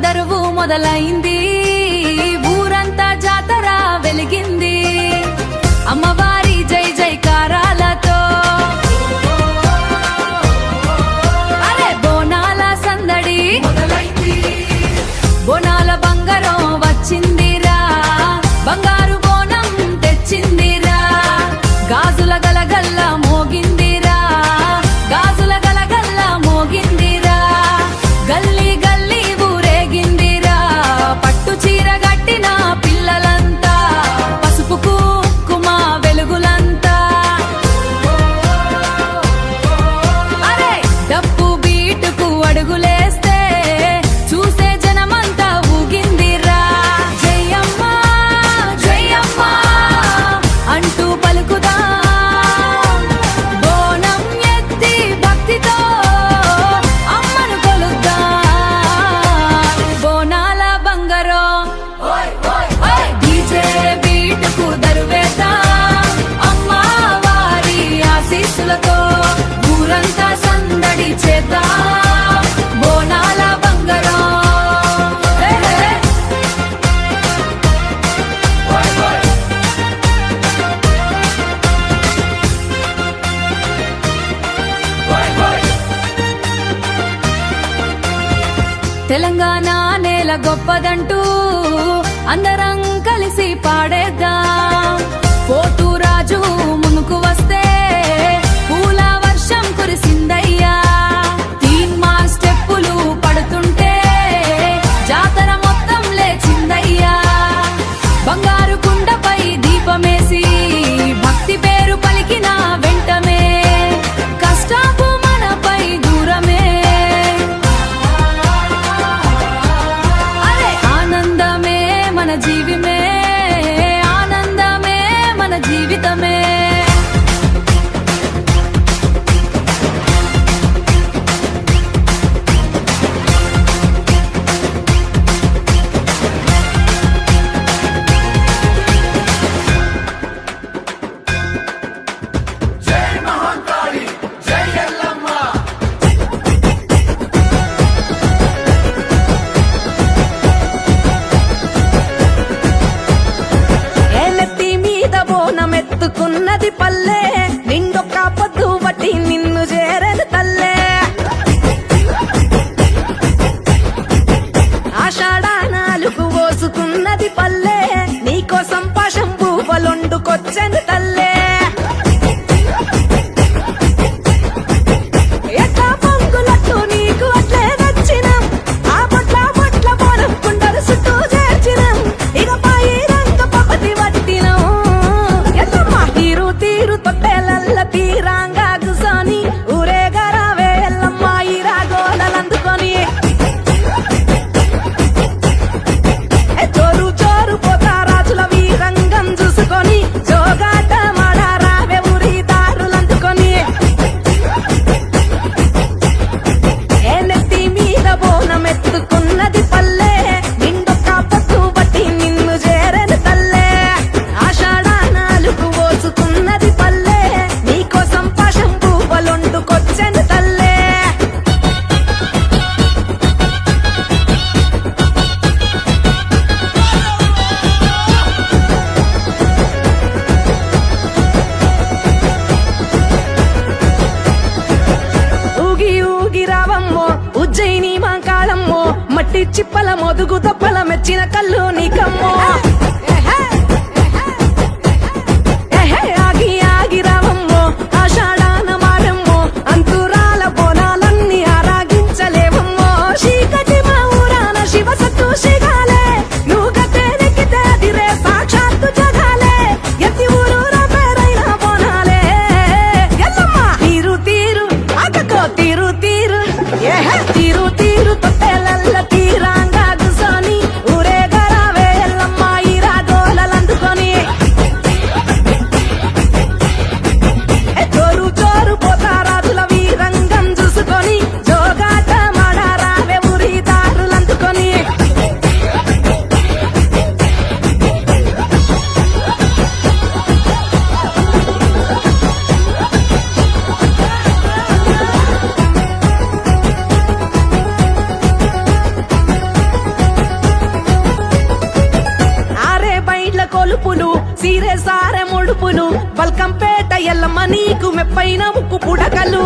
దరువు మొదలైంది, ఊరంతా జాతర వెలిగింది. అమ్మవారి జై జైకారాలతో అరే బోనాల సందడి మొదలైంది. బోనాల బంగారం వచ్చిందిరా, బంగారు బోనం తెచ్చిందిరా. గాజుల గలగల్ల మోగిందిరా, గాజుల గలగల్ల మోగిందిరా. గల్లీ గల్లీ ఊరేగిందిరా, పట్టు చీర గట్టిన పిల్లలంతా, పసుపు కుంకుమ వెలుగులంతా. అరే డప్పు బీటుకు అడుగులేస్తే చూసే జనమంతా ఊగిందిరా. జయమ్మ జయమ్మ అంటూ పలుకుదా, బోనం ఎత్తి భక్తితో అమ్మను కొలుద్దా. బోనాల బంగారం డీజే బీటుకు దరువేత, అమ్మవారి ఆశీస్సులతో ఊరంతా సందడి చేద్దాం. బోనాల బంగారం తెలంగాణ నేల గొప్పదంటూ అందరం కలిసి పాడేద్దాం. పోతూ రాజు మునుకు వస్తే పూల వర్షం కురిసిందయ్యా. తీన్మార్ స్టెప్పులు పడుతుంటే జాతర మొత్తం లేచిందయ్యా. బంగారు కుండపై దీపమేసి భక్తి పేరు పలికిన వెంటనే కష్టాపు మనపై దూరమే. అరే ఆనందమే మన జీవిమే, ఆనందమే మన జీవితమే. నెత్తి మీద బోనమెత్తుకున్నది పల్లె, నిండొక్క పొద్దు బట్టి నిన్ను చేరేది తల్లే. ఆషాఢానాలుగు పోసుకున్నది పల్లె, నీకోసం పాశం పువ్వులొండుకొచ్చింది తల్లే. ఎట్లా పొంగులట్టు నీకు అట్లే నచ్చినం, ఆ బొట్ల బొట్ల బోనం కుండలు చుట్టూ చేర్చినం. ఇక పాయి రంక పపతి వట్టినం, ఎల్లమ్మ తీరు తీరు తొట్టెలల్ల తీరాంగా గుసోని ఊరేగరావే ఎల్లమ్మ ఈ రాగోలందుకొని. జోరు జోరు పోతా రాజుల వీరంగం చూసుకొని, జోగాట మాడారావే ఊరి దారులందుకొని. నెత్తి మీద బోనమెత్తుకున్నది పల్లె, నిండొక్క పొద్దు బట్టి నిన్ను చేరని తల్లే. ఆషాఢానాలుగు పోసుకున్నది పల్లె, నీకోసం పాశం పువ్వులొండుకొచ్చెను తల్లే. ఊగి ఊగి రావమ్మో ఉజ్జయిని మాంకాళమ్మో, మట్టి చిప్పల మొదుగు దప్పల మెచ్చిన కళ్ళు నీకమ్మో. ఆగి ఆగి రావమ్మో ఆషాఢాన మారమ్మో, అంతురాల బోనాలన్నీ ఆరాగించలేవమ్మో. చీకటి మా ఊరాన శివ సత్తు శిగాలే, నువ్వు గతే నెక్కితే అదిరే సాక్షాత్తు జగాలే. ఎత్తి ఊరూర పేరైన బోనాలే ఎల్లమ్మ తీరు తీరు అగకో తీరు తీరు. తీరు తీరు తొట్టెలల్ల తీరాంగా గుసోని ఊరేగరావే ఎల్లమ్మ ఈ సీరే సారె ముడుపులు బల్కంపేట ఎల్లమ్మ నీకు మెప్పైన ముక్కు పుడకలు